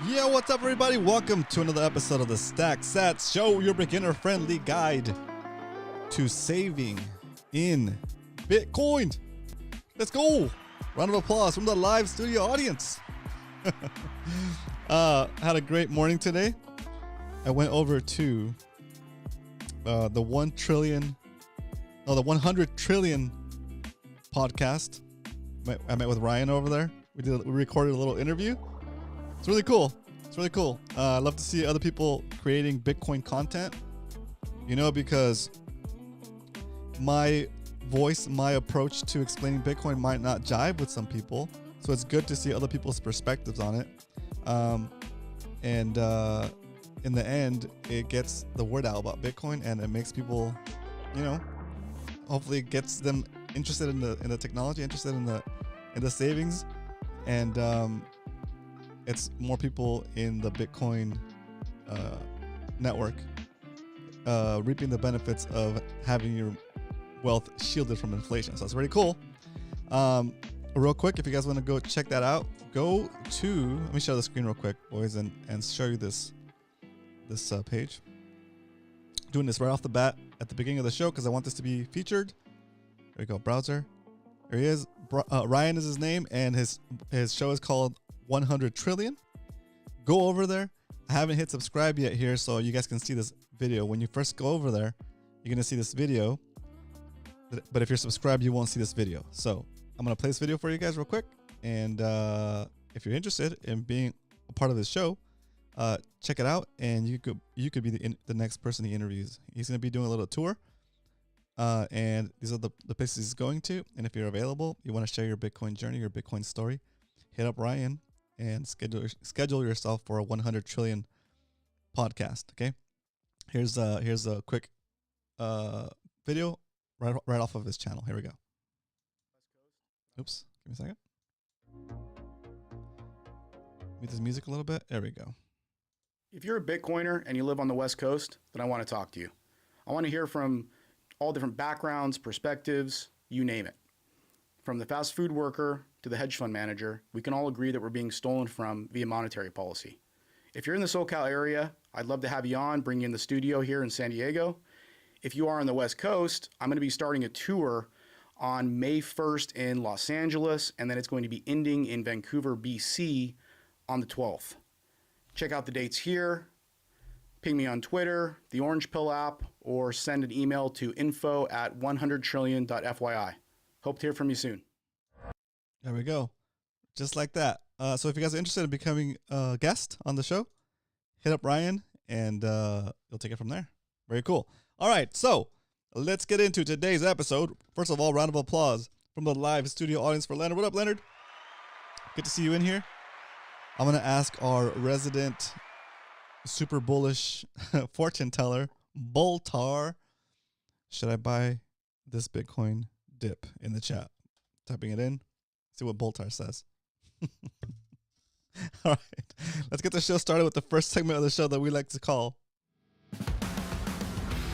Yeah, what's up, everybody? Welcome to another episode of the Stack Sats Show, your beginner-friendly guide to saving in Bitcoin. Let's go! Round of applause from the live studio audience. Had a great morning today. I went over to the 100 trillion podcast. I met with Ryan over there. We recorded a little interview. It's really cool. I love to see other people creating Bitcoin content, because my voice, my approach to explaining Bitcoin might not jive with some people. So it's good to see other people's perspectives on it. In the end, it gets the word out about Bitcoin, and it makes people, hopefully it gets them interested in the technology, interested in the savings, and it's more people in the Bitcoin network reaping the benefits of having your wealth shielded from inflation. So it's pretty cool. Real quick, if you guys want to go check that out, go to, let me share the screen real quick, boys, and show you this page. Doing this right off the bat at the beginning of the show because I want this to be featured. There we go, browser. There he is. Ryan is his name, and his show is called 100 trillion. Go over there. I haven't hit subscribe yet here, so you guys can see this video. When you first go over there, you're gonna see this video, but if you're subscribed, you won't see this video. So I'm gonna play this video for you guys real quick, and if you're interested in being a part of his show, check it out, and you could be the next person he interviews. He's gonna be doing a little tour, and these are the places he's going to. And if you're available, you want to share your Bitcoin journey, your Bitcoin story, hit up Ryan and schedule yourself for a 100 trillion podcast. Okay, here's a quick video right off of his channel. Here we go. Oops, give me a second. Mute this music a little bit. There we go. If you're a Bitcoiner and you live on the West Coast, then I want to talk to you. I want to hear from all different backgrounds, perspectives, you name it. From the fast food worker to the hedge fund manager, we can all agree that we're being stolen from via monetary policy. If you're in the SoCal area, I'd love to have you on, bring you in the studio here in San Diego. If you are on the West Coast, I'm going to be starting a tour on May 1st in Los Angeles, and then it's going to be ending in Vancouver, BC on the 12th. Check out the dates here. Ping me on Twitter, the Orange Pill app, or send an email to info@100trillion.fyi. Hope to hear from you soon. There we go. Just like that. So if you guys are interested in becoming a guest on the show, hit up Ryan, and you'll take it from there. Very cool. All right, so let's get into today's episode. First of all, round of applause from the live studio audience for Leonard. What up, Leonard? Good to see you in here. I'm going to ask our resident super bullish fortune teller, Boltar, should I buy this Bitcoin dip in the chat? Typing it in. See what Boltar says. All right. Let's get the show started with the first segment of the show that we like to call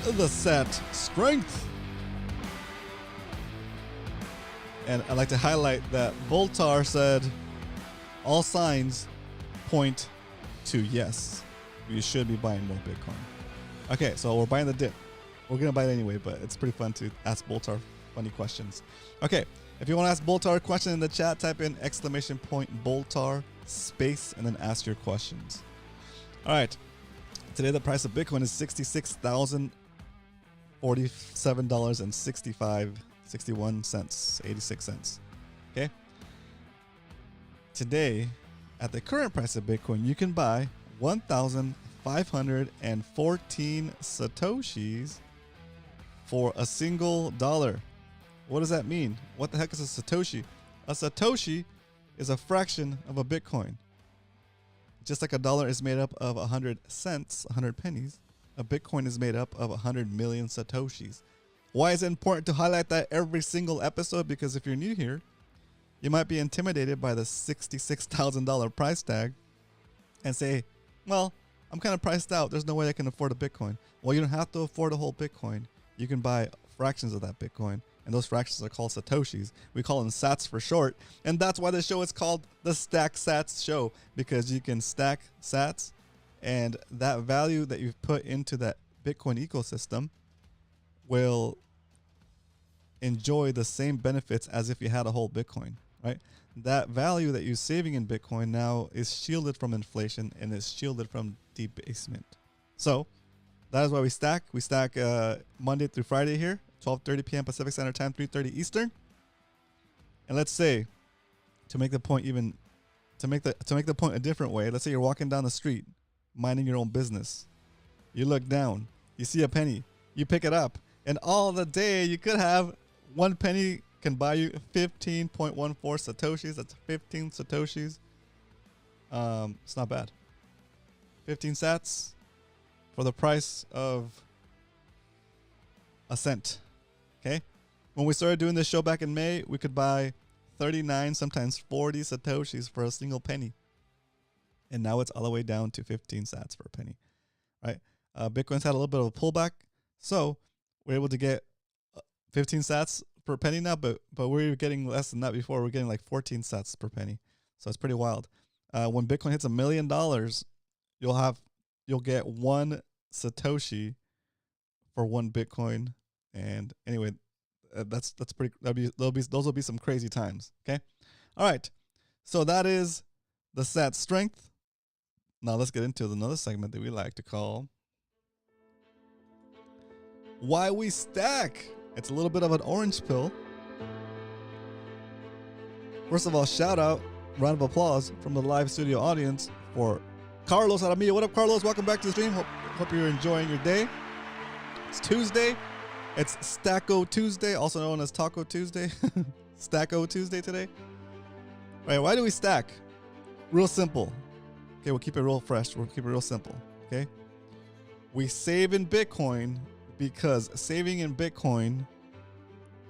the Sat Strength. And I'd like to highlight that Boltar said all signs point to yes. You should be buying more Bitcoin. Okay, so we're buying the dip. We're going to buy it anyway, but it's pretty fun to ask Boltar funny questions. Okay, if you want to ask Boltar a question in the chat, type in !Boltar space and then ask your questions. All right, today the price of Bitcoin is $66,047.86 Okay, today at the current price of Bitcoin, you can buy 1,514 Satoshis for a single dollar. What does that mean? What the heck is a Satoshi? A Satoshi is a fraction of a Bitcoin. Just like a dollar is made up of 100 cents, 100 pennies, a Bitcoin is made up of 100 million Satoshis. Why is it important to highlight that every single episode? Because if you're new here, you might be intimidated by the $66,000 price tag and say, well, I'm kind of priced out. There's no way I can afford a Bitcoin. Well, you don't have to afford a whole Bitcoin. You can buy fractions of that Bitcoin and those fractions are called satoshis. We call them sats for short, and that's why the show is called the Stack Sats Show, because you can stack sats, and that value that you've put into that Bitcoin ecosystem will enjoy the same benefits as if you had a whole Bitcoin, right? That value that you're saving in Bitcoin now is shielded from inflation and is shielded from debasement. So that is why we stack. We stack Monday through Friday here, 12:30 p.m. Pacific Standard Time, 3:30 Eastern. And let's say, to make the point a different way, let's say you're walking down the street, minding your own business. You look down, you see a penny, you pick it up, and all the day you could have 1 penny can buy you 15.14 satoshis. That's 15 satoshis. It's not bad. 15 sats for the price of a cent. Okay. When we started doing this show back in May, we could buy 39, sometimes 40 satoshis for a single penny. And now it's all the way down to 15 sats for a penny, right? Bitcoin's had a little bit of a pullback. So we're able to get 15 sats per penny now, but we were getting less than that before. We're getting like 14 sats per penny. So it's pretty wild. When Bitcoin hits $1 million, you'll get 1 satoshi for 1 Bitcoin. And anyway, that's pretty. Those will be some crazy times. Okay, all right. So that is the sat strength. Now let's get into another segment that we like to call Why We Stack. It's a little bit of an orange pill. First of all, shout out, round of applause from the live studio audience for Carlos Aramillo. What up, Carlos? Welcome back to the stream. Hope you're enjoying your day. It's Tuesday. It's Stacko Tuesday, also known as Taco Tuesday. Stacko Tuesday today. All right, why do we stack? Real simple. Okay, we'll keep it real fresh. We'll keep it real simple. Okay. We save in Bitcoin because saving in Bitcoin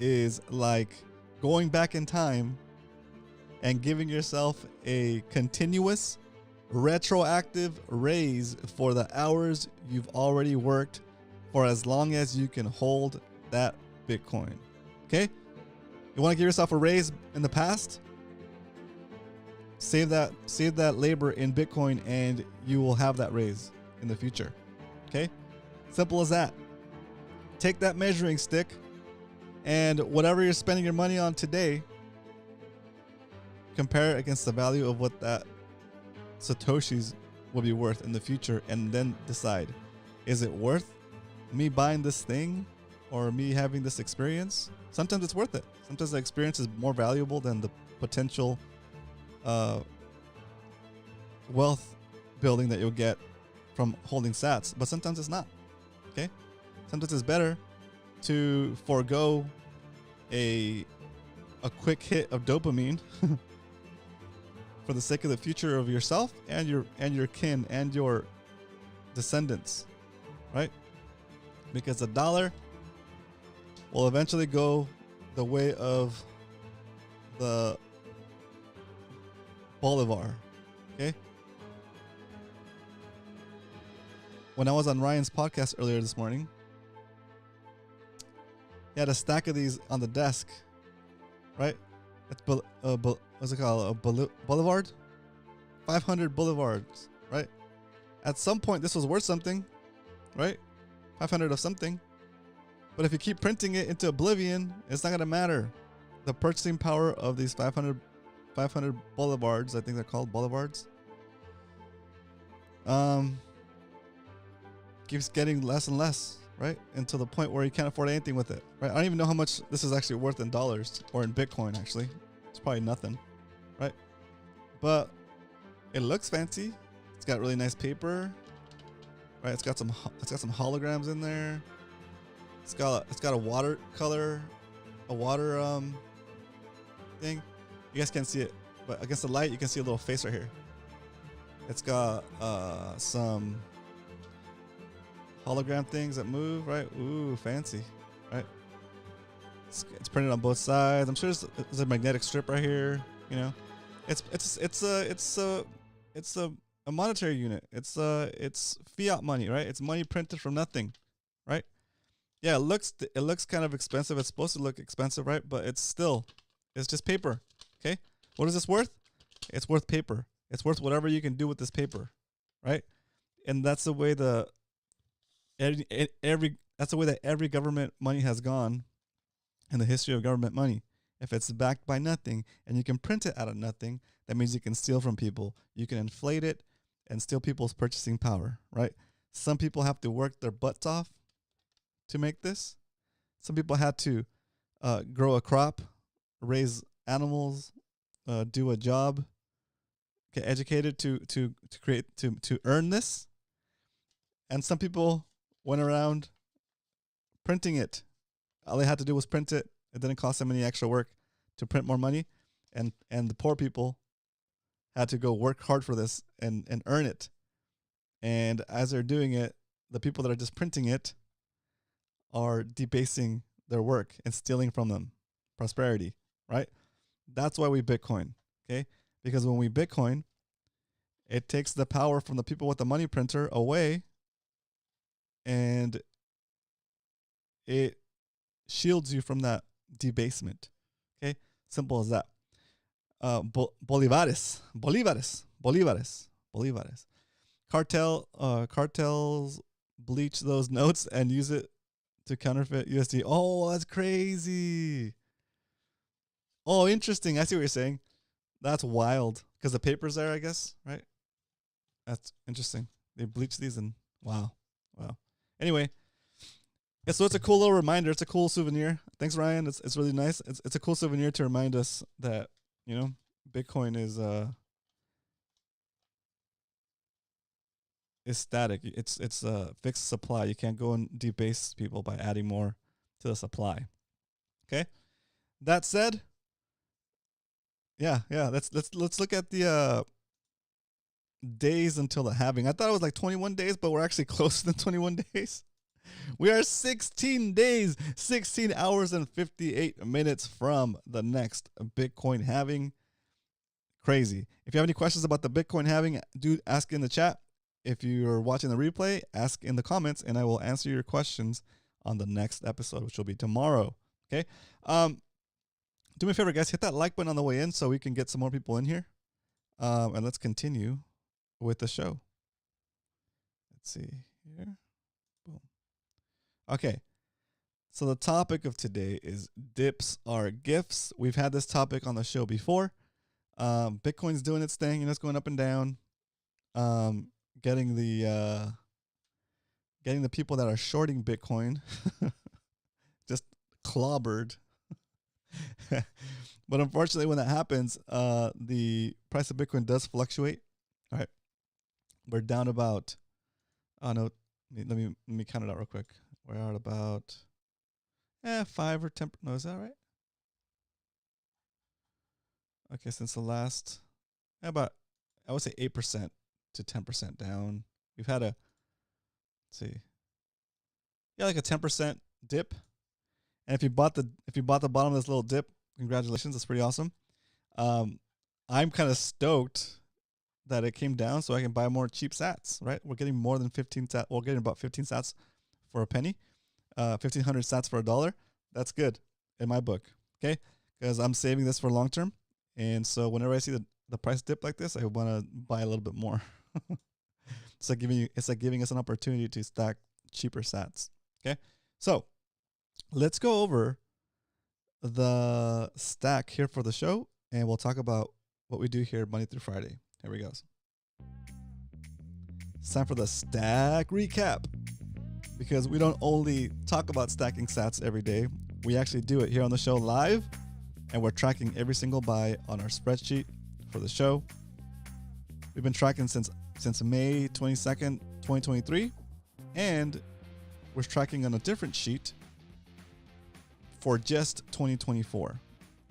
is like going back in time and giving yourself a continuous retroactive raise for the hours you've already worked for as long as you can hold that Bitcoin. Okay? You want to give yourself a raise in the past? Save that labor in Bitcoin and you will have that raise in the future. Okay? Simple as that. Take that measuring stick and whatever you're spending your money on today, compare it against the value of what that satoshis will be worth in the future, and then decide, is it worth me buying this thing or me having this experience? Sometimes it's worth it. Sometimes the experience is more valuable than the potential wealth building that you'll get from holding sats, but sometimes it's not. Okay? Sometimes it's better to forego a quick hit of dopamine for the sake of the future of yourself and your kin and your descendants, right? Because the dollar will eventually go the way of the Bolivar. Okay? When I was on Ryan's podcast earlier this morning, he had a stack of these on the desk, right? It's what's it called? A Boulevard? 500 Boulevards, right? At some point, this was worth something, right? 500 of something. But if you keep printing it into oblivion, it's not going to matter. The purchasing power of these 500 Boulevards, I think they're called Boulevards, keeps getting less and less, right? Until the point where you can't afford anything with it, right? I don't even know how much this is actually worth in dollars or in Bitcoin, actually. It's probably nothing, right? But it looks fancy. It's got really nice paper, right? It's got some holograms in there. It's got a watercolor, thing. You guys can't see it, but against the light, you can see a little face right here. It's got some hologram things that move, right? Ooh, fancy, right? It's printed on both sides. I'm sure there's a magnetic strip right here. You know, it's a monetary unit. It's fiat money, right? It's money printed from nothing, right? Yeah, it looks kind of expensive. It's supposed to look expensive, right? But it's just paper. Okay, what is this worth? It's worth paper. It's worth whatever you can do with this paper, right? And that's the way that's the way that every government money has gone in the history of government money. If it's backed by nothing and you can print it out of nothing, that means you can steal from people. You can inflate it and steal people's purchasing power, right? Some people have to work their butts off to make this. Some people had to grow a crop, raise animals, do a job, get educated to create to earn this. And some people went around printing it. All they had to do was print it. It didn't cost them any extra work to print more money, and the poor people had to go work hard for this and earn it. And as they're doing it, the people that are just printing it are debasing their work and stealing from them prosperity, right? That's why we Bitcoin, okay? Because when we Bitcoin, it takes the power from the people with the money printer away, and it shields you from that debasement. Okay, simple as that. Bolivares. Cartels bleach those notes and use it to counterfeit USD. Oh, that's crazy. Oh, interesting. I see what you're saying. That's wild because the paper's there, I guess, right? That's interesting. They bleach these and wow. Anyway, so it's a cool little reminder. It's a cool souvenir. Thanks, Ryan. It's really nice. It's a cool souvenir to remind us that, you know, Bitcoin is static. It's a fixed supply. You can't go and debase people by adding more to the supply. Okay. That said, yeah. Let's look at the days until the halving. I thought it was like 21 days, but we're actually closer than 21 days. We are 16 days, 16 hours and 58 minutes from the next Bitcoin halving. Crazy. If you have any questions about the Bitcoin halving, do ask in the chat. If you're watching the replay, ask in the comments, and I will answer your questions on the next episode, which will be tomorrow. Okay. Do me a favor, guys. Hit that like button on the way in so we can get some more people in here. And let's continue with the show. Let's see here. Boom. Okay. So the topic of today is dips are gifts. We've had this topic on the show before. Bitcoin's doing its thing, and it's going up and down. Getting the people that are shorting Bitcoin just clobbered. But unfortunately, when that happens, the price of Bitcoin does fluctuate. All right, we're down about. Oh no, let me count it out real quick. We're at about 5 or 10. No, is that right? Okay, since the last about, I would say 8% to 10% down. We've had let's see, like a 10% dip. And if you bought the bottom of this little dip, congratulations, that's pretty awesome. I'm kind of stoked that it came down so I can buy more cheap sats, right? We're getting more than 15 sats. We're getting about 15 sats for a penny, 1,500 sats for $1. That's good in my book, okay? Because I'm saving this for long term. And so whenever I see the price dip like this, I want to buy a little bit more. It's like giving us an opportunity to stack cheaper sats, okay? So let's go over the stack here for the show, and we'll talk about what we do here Monday through Friday. Here we go. It's time for the stack recap, because we don't only talk about stacking sats every day, we actually do it here on the show live, and we're tracking every single buy on our spreadsheet for the show. We've been tracking since May 22nd, 2023, and we're tracking on a different sheet for just 2024.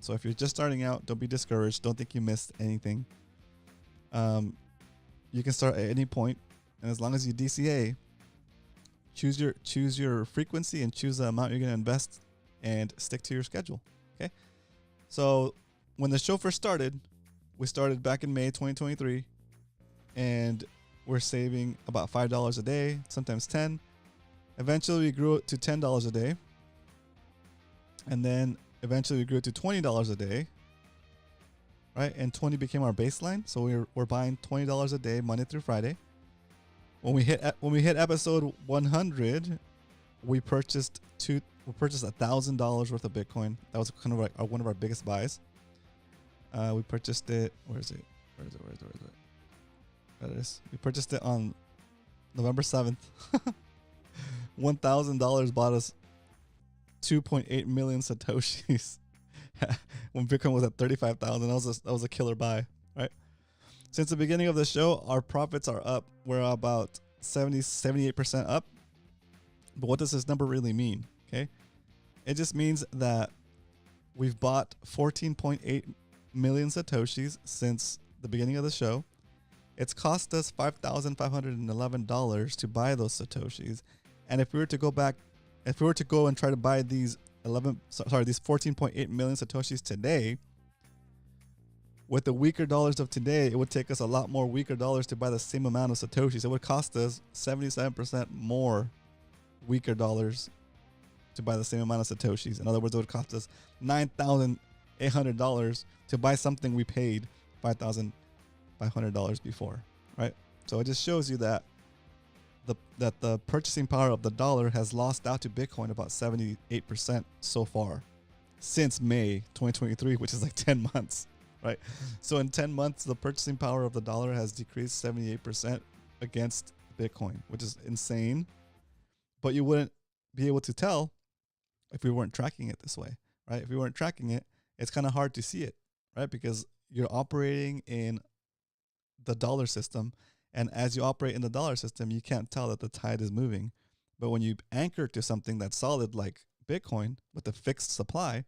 So if you're just starting out, don't be discouraged. Don't think you missed anything. You can start at any point, and as long as you DCA, choose your frequency and choose the amount you're going to invest, and stick to your schedule. Okay. So when the show first started, we started back in May 2023, and we're saving about $5 a day, sometimes 10. Eventually, we grew it to $10 a day. And then eventually we grew it to $20 a day. Right? And 20 became our baseline. So we're buying $20 a day, Monday through Friday. When we hit episode 100, we purchased $1,000 worth of Bitcoin. That was kind of like one of our biggest buys. We purchased it. Where is it? There it is. We purchased it on November 7th. $1,000 bought us 2.8 million Satoshis when Bitcoin was at 35,000. That was a killer buy, right? Since the beginning of the show, our profits are up. We're about 78% up. But what does this number really mean? Okay. It just means that we've bought 14.8 million Satoshis since the beginning of the show. It's cost us $5,511 to buy those Satoshis. And if we were to go and try to buy these 14.8 million Satoshis today, with the weaker dollars of today, it would take us a lot more weaker dollars to buy the same amount of Satoshis. It would cost us 77% more weaker dollars to buy the same amount of Satoshis. In other words, it would cost us $9,800 to buy something we paid $5,500 before, right? So it just shows you that the purchasing power of the dollar has lost out to Bitcoin about 78% so far since May 2023, which is like 10 months, right? So in 10 months, the purchasing power of the dollar has decreased 78% against Bitcoin, which is insane. But you wouldn't be able to tell if we weren't tracking it this way, right? If we weren't tracking it, it's kind of hard to see it, right? Because you're operating in the dollar system. And as you operate in the dollar system, you can't tell that the tide is moving. But when you anchor to something that's solid like Bitcoin with a fixed supply,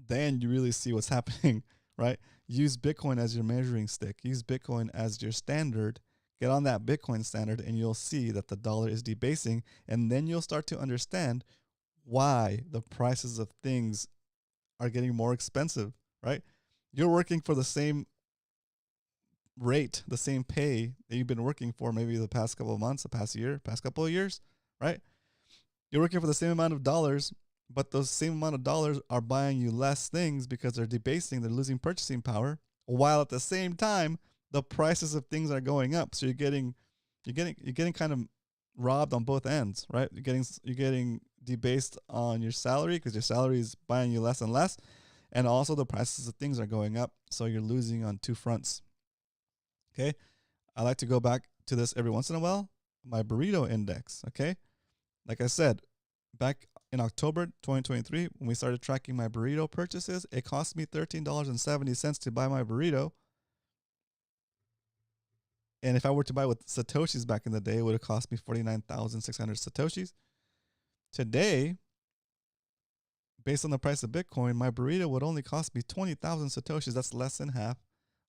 then you really see what's happening, right? Use Bitcoin as your measuring stick. Use Bitcoin as your standard. Get on that Bitcoin standard and you'll see that the dollar is debasing. And then you'll start to understand why the prices of things are getting more expensive, right? You're working for the same rate, the same pay that you've been working for maybe the past couple of months, the past year, past couple of years, right? You're working for the same amount of dollars, but those same amount of dollars are buying you less things because they're debasing, they're losing purchasing power, while at the same time, the prices of things are going up. So you're getting kind of robbed on both ends, right? You're getting debased on your salary because your salary is buying you less and less. And also the prices of things are going up. So you're losing on two fronts. Okay. I like to go back to this every once in a while. My burrito index. Okay. Like I said, back in October 2023, when we started tracking my burrito purchases, it cost me $13.70 to buy my burrito. And if I were to buy with Satoshis back in the day, it would have cost me 49,600 Satoshis. Today, based on the price of Bitcoin, my burrito would only cost me 20,000 Satoshis. That's less than half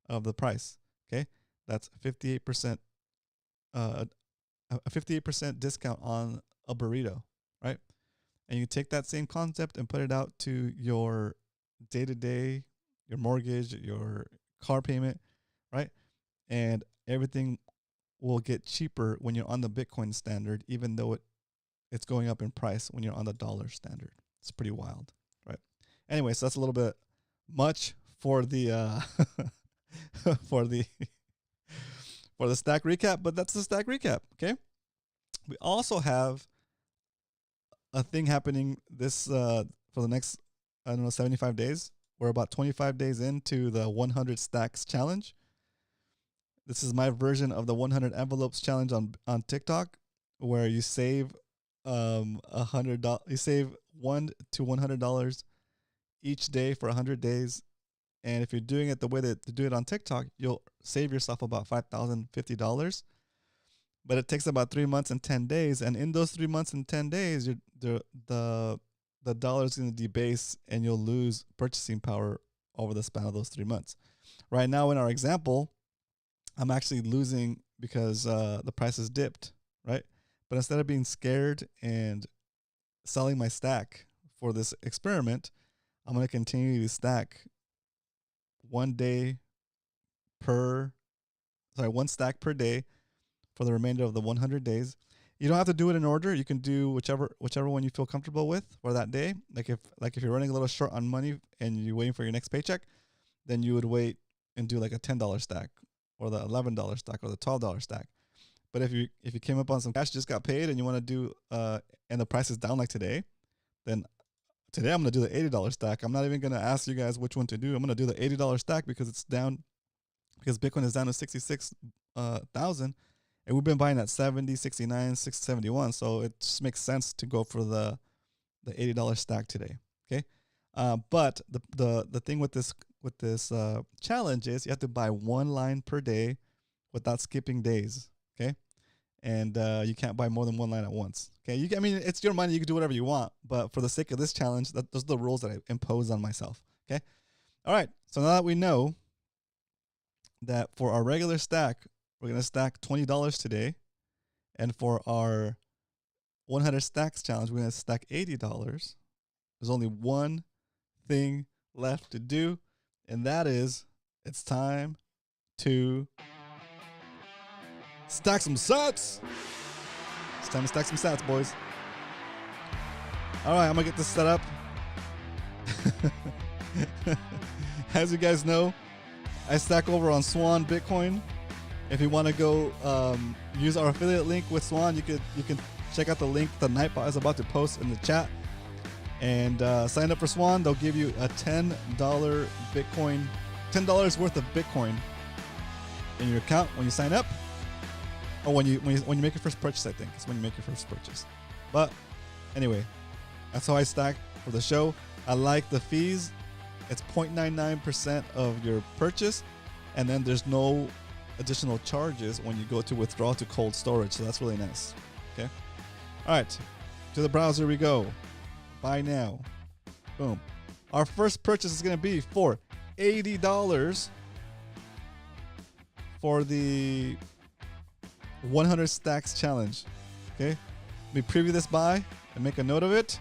of the price. Okay. That's 58%, a 58% discount on a burrito, right? And you take that same concept and put it out to your day-to-day, your mortgage, your car payment, right? And everything will get cheaper when you're on the Bitcoin standard, even though it's going up in price when you're on the dollar standard. It's pretty wild, right? Anyway, so that's a little bit much for the for the stack recap, but that's the stack recap. Okay. We also have a thing happening this for the next 75 days. We're about 25 days into the 100 stacks challenge. This is my version of the 100 envelopes challenge on TikTok, where you save $100. You save $1 to $100 each day for 100 days. And if you're doing it the way that to do it on TikTok, you'll save yourself about $5,050. But it takes about 3 months and 10 days. And in those 3 months and 10 days, the dollar is going to debase and you'll lose purchasing power over the span of those 3 months. Right now, in our example, I'm actually losing because the price has dipped, right? But instead of being scared and selling my stack for this experiment, I'm going to continue to stack one stack per day for the remainder of the 100 days. You don't have to do it in order. You can do whichever one you feel comfortable with for that day. Like if you're running a little short on money and you're waiting for your next paycheck, then you would wait and do like a $10 stack or the $11 stack or the $12 stack. But if you came up on some cash, just got paid, and you want to do and the price is down like today, then today I'm gonna do the $80 stack. I'm not even gonna ask you guys which one to do. I'm gonna do the $80 stack because it's down, because Bitcoin is down to 66,000. And we've been buying at 70, 69, 671. So it just makes sense to go for the $80 stack today. Okay. But the thing with this challenge is you have to buy one line per day without skipping days. Okay. And you can't buy more than one line at once. Okay. I mean, it's your money. You can do whatever you want. But for the sake of this challenge, those are the rules that I impose on myself. Okay. All right. So now that we know that for our regular stack, we're going to stack $20 today. And for our 100 stacks challenge, we're going to stack $80. There's only one thing left to do, and that is it's time to stack some sats. It's time to stack some sats, boys. All right, I'm going to get this set up. As you guys know, I stack over on Swan Bitcoin. If you want to go use our affiliate link with Swan, you can check out the link the Nightbot is about to post in the chat, and sign up for Swan. They'll give you a $10 Bitcoin, $10 worth of Bitcoin in your account when you sign up, or when you make your first purchase. I think it's when you make your first purchase. But anyway, that's how I stack for the show. I like the fees. It's 0.99% of your purchase, and then there's no additional charges when you go to withdraw to cold storage. So that's really nice. Okay. All right. To the browser we go. Buy now. Boom. Our first purchase is going to be for $80 for the 100 stacks challenge. Okay. Let me preview this buy and make a note of it.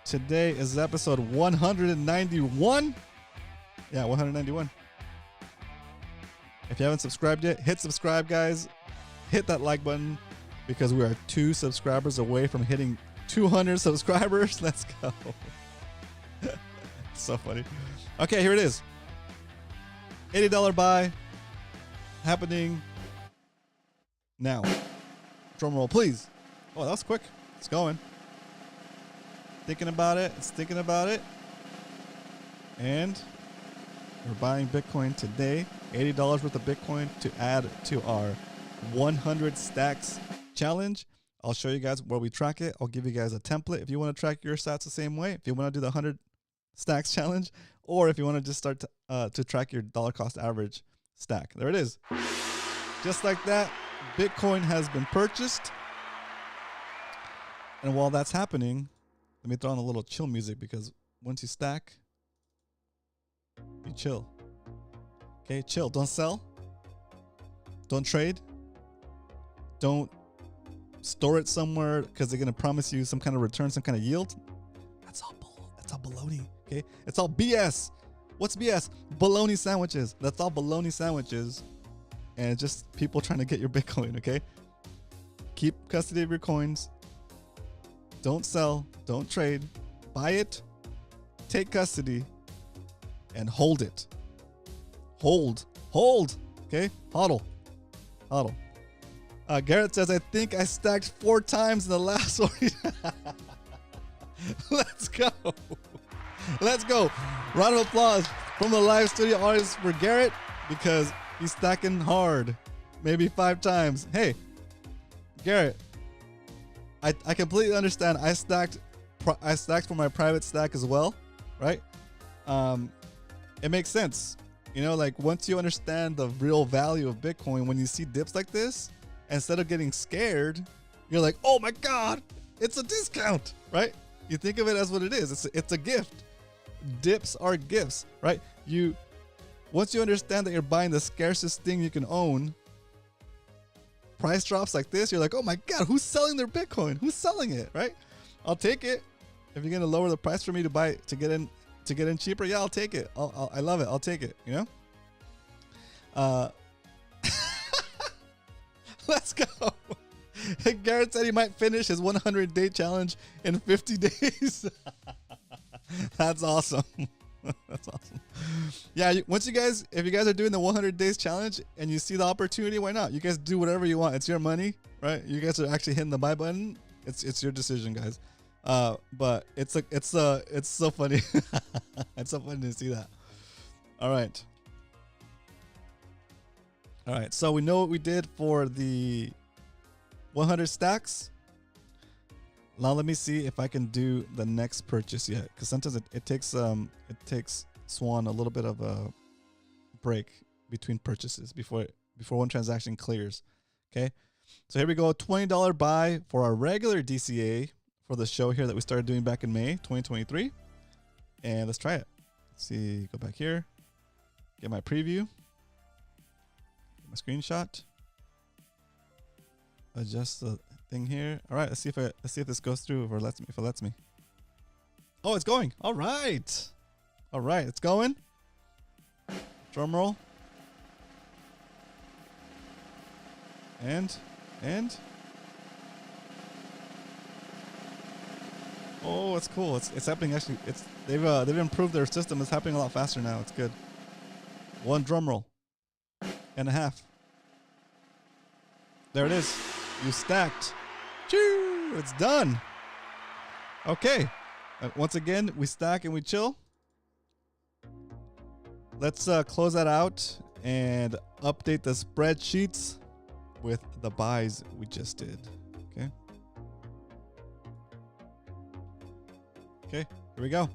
Today is episode 191. Yeah, 191. If you haven't subscribed yet, hit subscribe, guys. Hit that like button, because we are 2 subscribers away from hitting 200 subscribers. Let's go. So funny. Okay, here it is. $80 buy happening now. Drum roll, please. Oh, that was quick. It's going. Thinking about it. It's thinking about it. And we're buying Bitcoin today. $80 worth of Bitcoin to add to our 100 stacks challenge. I'll show you guys where we track it. I'll give you guys a template if you want to track your stats the same way. If you want to do the 100 stacks challenge, or if you want to just start to track your dollar cost average stack. There it is. Just like that, Bitcoin has been purchased. And while that's happening, let me throw on a little chill music, because once you stack, you chill. Okay, chill. Don't sell. Don't trade. Don't store it somewhere because they're gonna promise you some kind of return, some kind of yield. That's all baloney. Okay, it's all BS. What's BS? Bologna sandwiches. That's all bologna sandwiches, and it's just people trying to get your Bitcoin. Okay, keep custody of your coins. Don't sell. Don't trade. Buy it. Take custody. And hold it. Hold. Okay? Hodl. Garrett says, I think I stacked 4 times in the last one. Let's go. Let's go. Round of applause from the live studio audience for Garrett, because he's stacking hard. Maybe 5 times. Hey, Garrett, I completely understand. I stacked for my private stack as well, right? It makes sense. You know, like once you understand the real value of Bitcoin, when you see dips like this, instead of getting scared, you're like, oh my God, it's a discount, right? You think of it as what it is. It's a gift. Dips are gifts, right? Once you understand that you're buying the scarcest thing you can own, price drops like this, you're like, oh my God, who's selling their Bitcoin? Who's selling it, right? I'll take it. If you're going to lower the price for me to get in cheaper, yeah, I'll take it. I love it. I'll take it, you know? Let's go. Garrett said he might finish his 100-day challenge in 50 days. That's awesome. That's awesome. Yeah, if you guys are doing the 100 days challenge and you see the opportunity, why not? You guys do whatever you want. It's your money, right? You guys are actually hitting the buy button. It's your decision, guys. But it's so funny. It's so funny to see that. All right. So we know what we did for the 100 stacks. Now let me see if I can do the next purchase yet, because sometimes it takes Swan a little bit of a break between purchases before one transaction clears. Okay, so here we go, $20 buy for our regular DCA for the show here that we started doing back in May 2023, and let's try it. Let's see, go back here, get my preview, get my screenshot, adjust the thing here. All right, let's see if this goes through, or if it lets me. Oh, it's going. All right, it's going. Drum roll. And oh, it's cool. It's happening actually. They've improved their system. It's happening a lot faster now. It's good. One drum roll and a half. There it is. You stacked. Choo! It's done. Okay. Once again, we stack and we chill. Let's close that out and update the spreadsheets with the buys we just did. Okay. Okay, here we go.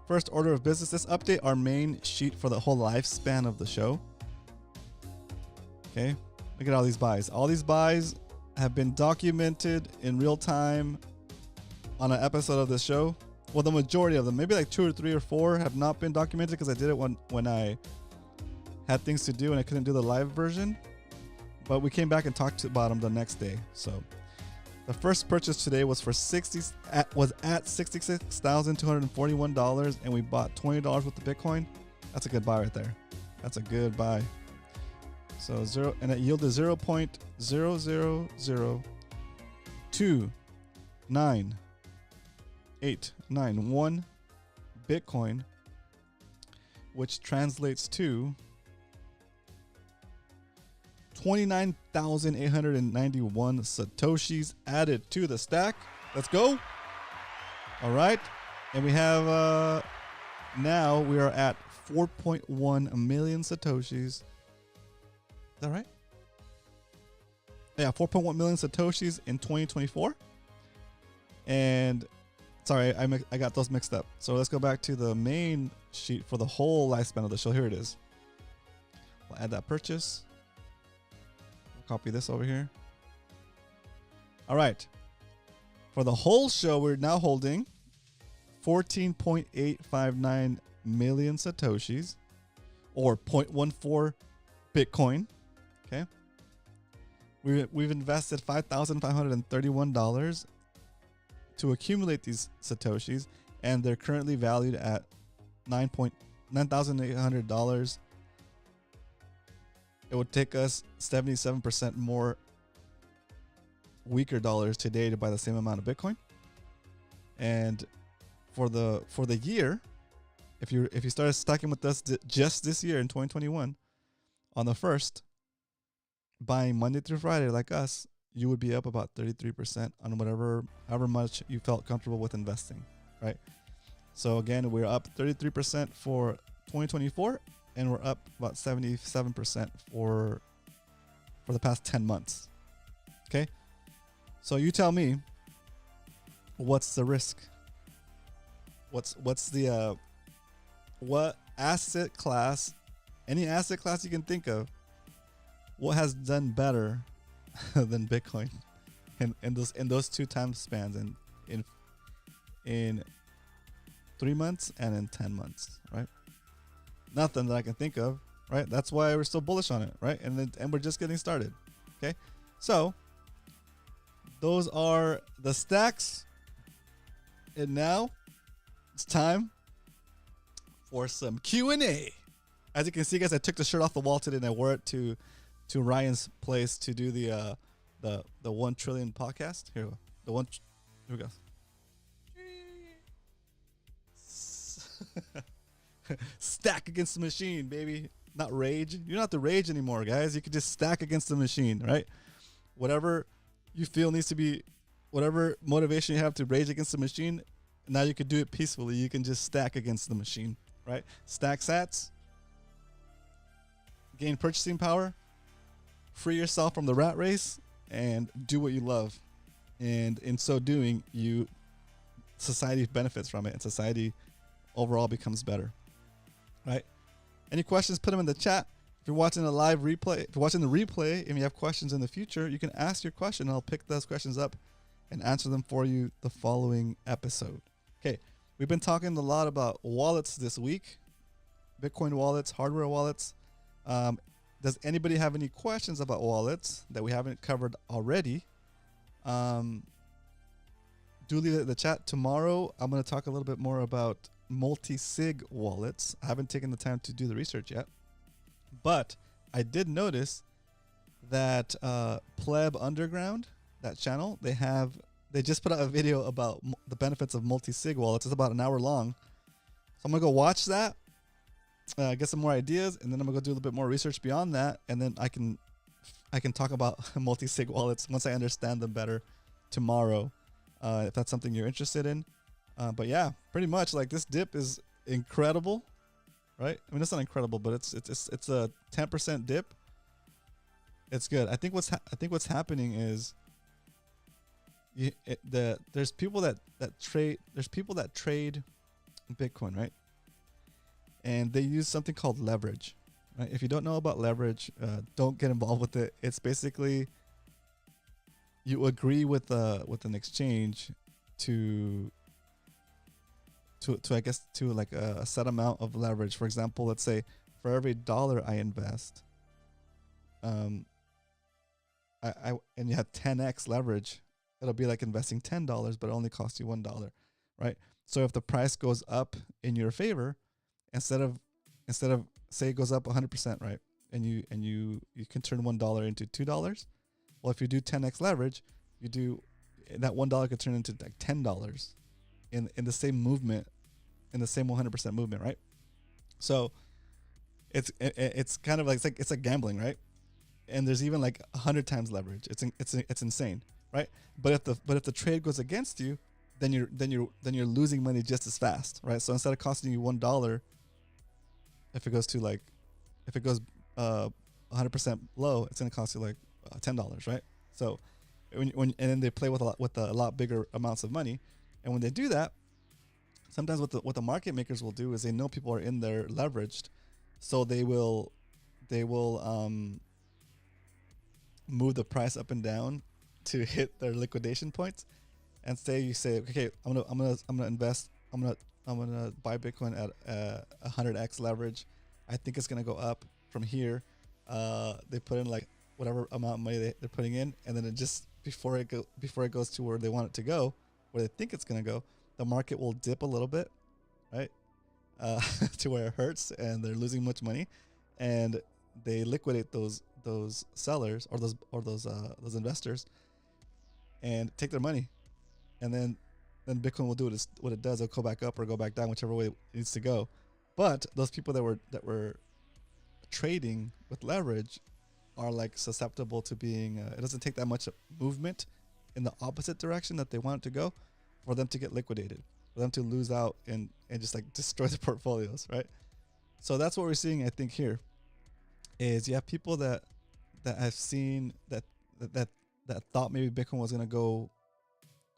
First order of business, let's update our main sheet for the whole lifespan of the show. Okay, look at all these buys. All these buys have been documented in real time on an episode of this show. Well, the majority of them, maybe like 2 or 3 or 4 have not been documented because I did it when I had things to do and I couldn't do the live version. But we came back and talked about them the next day. So the first purchase today was at $66,241, and we bought $20 worth of Bitcoin. That's a good buy right there. That's a good buy. So and it yielded 0.00029891 Bitcoin, which translates to 29,891 Satoshis added to the stack. Let's go. All right. And we have, now we are at 4.1 million Satoshis. Is that right? Yeah, 4.1 million Satoshis in 2024. And sorry, I got those mixed up. So let's go back to the main sheet for the whole lifespan of the show. Here it is. We'll add that purchase. Copy this over here. All right. For the whole show, we're now holding 14.859 million Satoshis, or 0.14 Bitcoin. Okay. We've invested $5,531 to accumulate these Satoshis, and they're currently valued at $9,800. It would take us 77% more weaker dollars today to buy the same amount of Bitcoin. And for the year, if you started stacking with us just this year in 2021, on the first, buying Monday through Friday like us, you would be up about 33% on however much you felt comfortable with investing, right? So again, we're up 33% for 2024. And we're up about 77% for the past 10 months. Okay? So you tell me, what's the risk? What's the what asset class, any asset class you can think of, what has done better than Bitcoin in those 2 time spans, in 3 months and in 10 months, right? Nothing that I can think of, right? That's why we're still bullish on it, right? And we're just getting started. Okay, so those are the stacks, and now it's time for some Q&A. As you can see, guys, I took the shirt off the wall today and I wore it to Ryan's place to do the 1 trillion podcast. Here we go. Here we go. Stack against the machine, baby. Not rage. You don't have to rage anymore, guys. You can just stack against the machine, right? Whatever you feel needs to be, whatever motivation you have to rage against the machine, now you can do it peacefully. You can just stack against the machine, right? Stack sats, gain purchasing power, free yourself from the rat race, and do what you love. And in so doing, society benefits from it, and society overall becomes better, right? Any questions, put them in the chat. If you're watching a live replay, if you're watching the replay and you have questions in the future, you can ask your question and I'll pick those questions up and answer them for you the following episode. Okay, we've been talking a lot about wallets this week, Bitcoin wallets, hardware wallets. Does anybody have any questions about wallets that we haven't covered already? Do leave it in the chat. Tomorrow, I'm going to talk a little bit more about multi-sig wallets. I haven't taken the time to do the research yet, but I did notice that Pleb Underground, that channel, they just put out a video about the benefits of multi-sig wallets. It's about an hour long, so I'm gonna go watch that, get some more ideas, and then I'm gonna go do a little bit more research beyond that, and then I can talk about multi-sig wallets once I understand them better tomorrow, if that's something you're interested in. But yeah, pretty much like this dip is incredible, right? I mean, it's not incredible, but it's a 10% dip. It's good. I think what's happening is there's people that trade Bitcoin, right? And they use something called leverage, right? If you don't know about leverage, don't get involved with it. It's basically you agree with an exchange to like a set amount of leverage. For example, let's say for every dollar I invest, and you have 10x leverage, it'll be like investing $10, but it only costs you $1, right? So if the price goes up in your favor, instead of say it goes up 100%, right? And you can turn $1 into $2. Well, if you do 10x leverage, that $1 could turn into like $10 in the same movement, in the same 100% movement, right? So it's kind of like it's like gambling, right? And there's even like 100 times leverage. It's insane, right? But if the trade goes against you, then you're losing money just as fast, right? So instead of costing you $1, if it goes 100% low, it's gonna cost you like $10, right? So and then they play with a lot bigger amounts of money, and when they do that, sometimes what the market makers will do is they know people are in there leveraged, so they will move the price up and down to hit their liquidation points. And you say, okay, I'm gonna invest, I'm gonna buy Bitcoin at 100x leverage. I think it's gonna go up from here. They put in like whatever amount of money they're putting in, and then it just before it goes to where they want it to go, where they think it's gonna go, the market will dip a little bit, right, to where it hurts, and they're losing much money, and they liquidate those sellers or those investors and take their money, and then Bitcoin will do what it does. It'll go back up or go back down, whichever way it needs to go. But those people that were trading with leverage are like susceptible to being. It doesn't take that much movement in the opposite direction that they want it to go for them to get liquidated, for them to lose out and just like destroy the portfolios, right? So that's what we're seeing, I think, here. Is you have people that I've seen that thought maybe Bitcoin was gonna go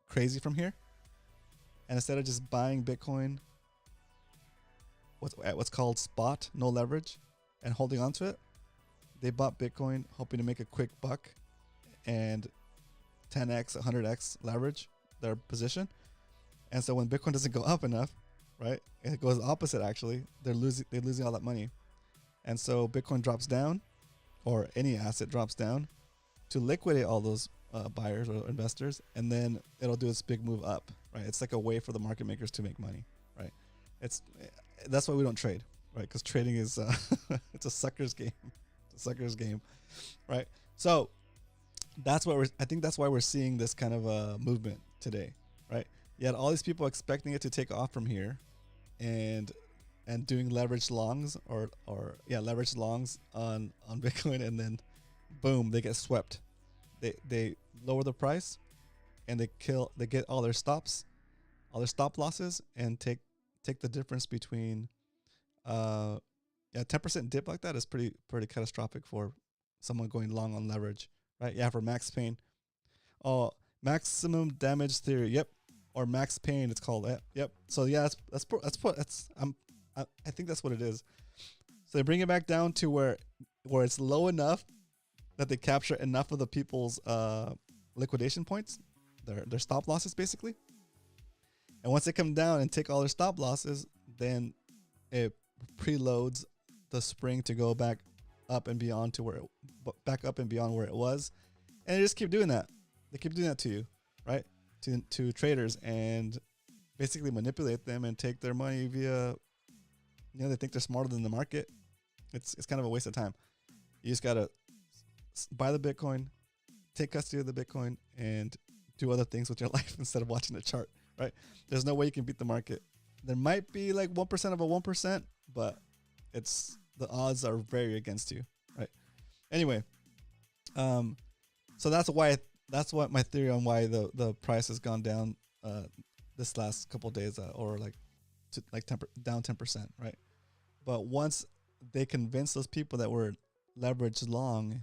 crazy from here, and instead of just buying Bitcoin, what's called spot, no leverage, and holding on to it, they bought Bitcoin hoping to make a quick buck and 10x, 100x leverage their position. And so when Bitcoin doesn't go up enough, right, it goes opposite. Actually, they're losing all that money. And so Bitcoin drops down, or any asset drops down, to liquidate all those buyers or investors, and then it'll do its big move up, right? It's like a way for the market makers to make money, right? That's why we don't trade, right? Because trading is it's a sucker's game. It's sucker's game, right? So that's what I think that's why we're seeing this kind of a movement today, right? You had all these people expecting it to take off from here, and doing leveraged longs or leveraged longs on Bitcoin, and then boom, they get swept. They lower the price, and they get all their stop losses, and take the difference between 10% dip like that is pretty catastrophic for someone going long on leverage, right? Yeah, for Max Pain. Oh, maximum damage theory. Yep. Or Max Pain, it's called. Yep. So yeah, I think that's what it is. So they bring it back down to where it's low enough that they capture enough of the people's liquidation points, their stop losses basically. And once they come down and take all their stop losses, then it preloads the spring to go back up and beyond where it was, and they just keep doing that. They keep doing that to you, right? To traders, and basically manipulate them and take their money via, they think they're smarter than the market. It's kind of a waste of time. You just gotta buy the Bitcoin, take custody of the Bitcoin, and do other things with your life instead of watching the chart, right? There's no way you can beat the market. There might be like 1% of a 1%, but the odds are very against you, right? Anyway, so that's what my theory on why the price has gone down this last couple of days, or down 10%, right? But once they convince those people that were leveraged long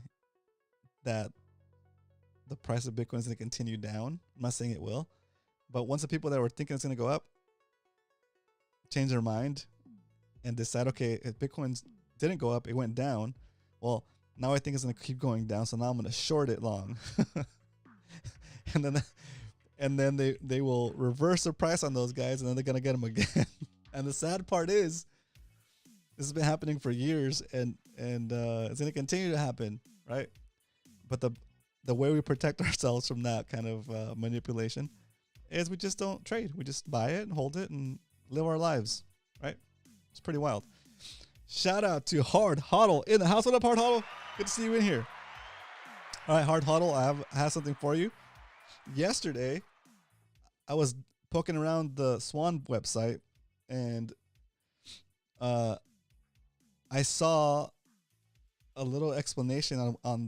that the price of Bitcoin is going to continue down, I'm not saying it will, but once the people that were thinking it's going to go up change their mind and decide, okay, if Bitcoin didn't go up, it went down, well, now I think it's going to keep going down, so now I'm going to short it long. and then they will reverse the price on those guys, and then they're going to get them again. And the sad part is, this has been happening for years, and it's going to continue to happen, right? But the way we protect ourselves from that kind of manipulation is we just don't trade. We just buy it and hold it and live our lives, right? It's pretty wild. Shout out to Hard Hodl in the house. What up, Hard Hodl? Good to see you in here. All right, Hard Hodl, I have something for you. Yesterday, I was poking around the Swan website, and I saw a little explanation on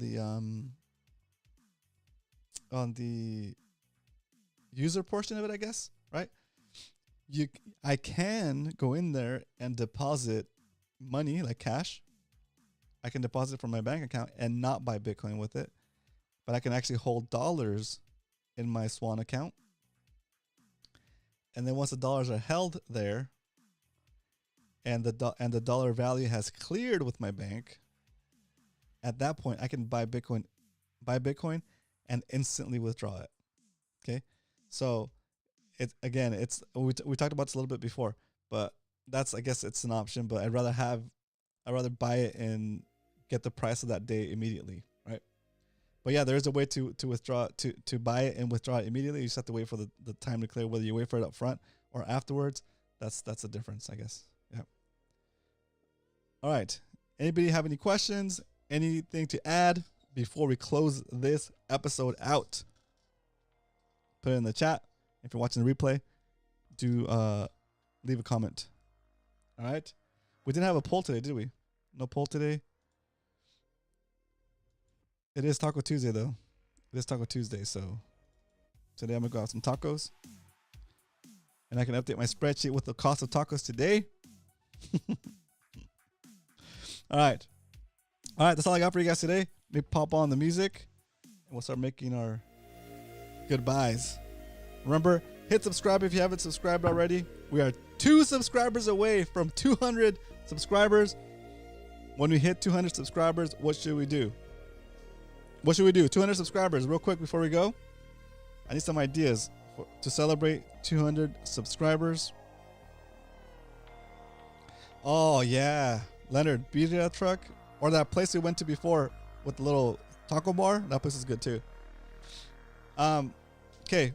the user portion of it, I guess, right? I can go in there and deposit money, like cash. I can deposit from my bank account and not buy Bitcoin with it, but I can actually hold dollars in my Swan account. And then once the dollars are held there, and the dollar value has cleared with my bank, at that point I can buy Bitcoin and instantly withdraw it. Okay, so we talked about this a little bit before, but I guess it's an option. But I'd rather buy it and get the price of that day immediately, right? But yeah, there is a way to withdraw, to buy it and withdraw it immediately. You just have to wait for the time to clear, whether you wait for it up front or afterwards. That's the difference, I guess. Yeah. All right. Anybody have any questions? Anything to add before we close this episode out? Put it in the chat. If you're watching the replay, do leave a comment. All right. We didn't have a poll today, did we? No poll today. It is Taco Tuesday, though. It is Taco Tuesday, so today I'm going to go out some tacos. And I can update my spreadsheet with the cost of tacos today. All right. All right, that's all I got for you guys today. Let me pop on the music, and we'll start making our goodbyes. Remember, hit subscribe if you haven't subscribed already. We are 2 subscribers away from 200 subscribers. When we hit 200 subscribers, what should we do? 200 subscribers, real quick before we go. I need some ideas to celebrate 200 subscribers. Oh, yeah. Leonard, birria truck. Or that place we went to before with the little taco bar. That place is good too. Okay.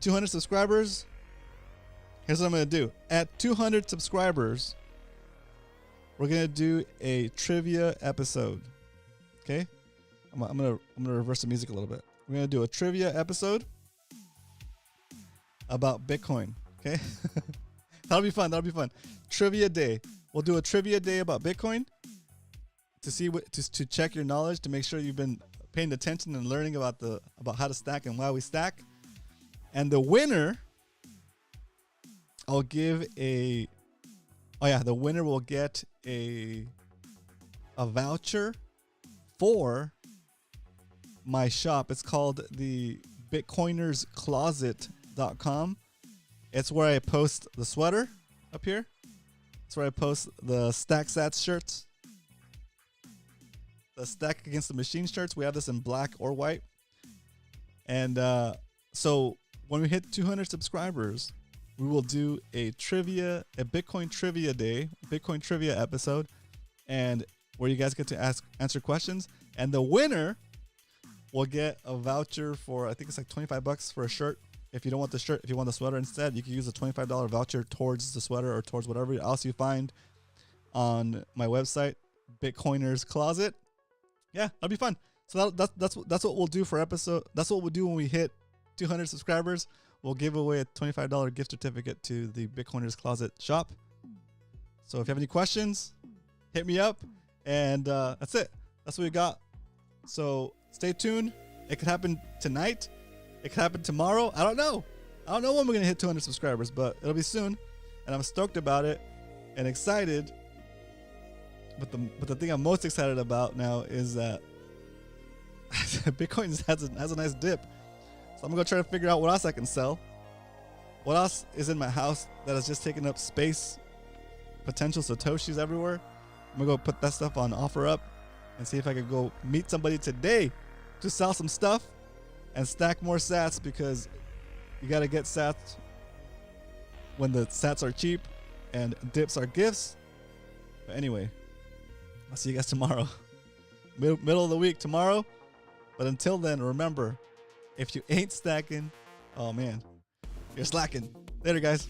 200 subscribers. Here's what I'm going to do. At 200 subscribers, we're gonna do a trivia episode. Okay, I'm gonna reverse the music a little bit. We're gonna do a trivia episode about Bitcoin. Okay, that'll be fun. That'll be fun. Trivia day. We'll do a trivia day about Bitcoin to see what to check your knowledge, to make sure you've been paying attention and learning about how to stack and why we stack. And the winner, I'll give the winner will get a voucher for my shop. It's called the bitcoinerscloset.com. It's where I post the sweater up here. It's where I post the Stack Sats shirts. The Stack Against the Machine shirts. We have this in black or white. And so when we hit 200 subscribers, we will do a Bitcoin trivia day, Bitcoin trivia episode, and where you guys get to answer questions. And the winner will get a voucher for, I think it's like $25 for a shirt. If you don't want the shirt, if you want the sweater instead, you can use a $25 voucher towards the sweater or towards whatever else you find on my website, Bitcoiners Closet. Yeah, that'll be fun. So that's what we'll do for episode. That's what we'll do when we hit 200 subscribers. We'll give away a $25 gift certificate to the Bitcoiners Closet shop. So if you have any questions, hit me up. And that's it. That's what we got. So stay tuned. It could happen tonight. It could happen tomorrow. I don't know. I don't know when we're going to hit 200 subscribers, but it'll be soon. And I'm stoked about it and excited. But the thing I'm most excited about now is that Bitcoin has a nice dip. So I'm going to try to figure out what else I can sell. What else is in my house that has just taken up space? Potential Satoshis everywhere. I'm going to go put that stuff on OfferUp and see if I could go meet somebody today to sell some stuff and stack more sats, because you got to get sats when the sats are cheap and dips are gifts. But anyway, I'll see you guys tomorrow. Middle of the week tomorrow. But until then, remember, if you ain't stacking, oh man, you're slacking. Later, guys.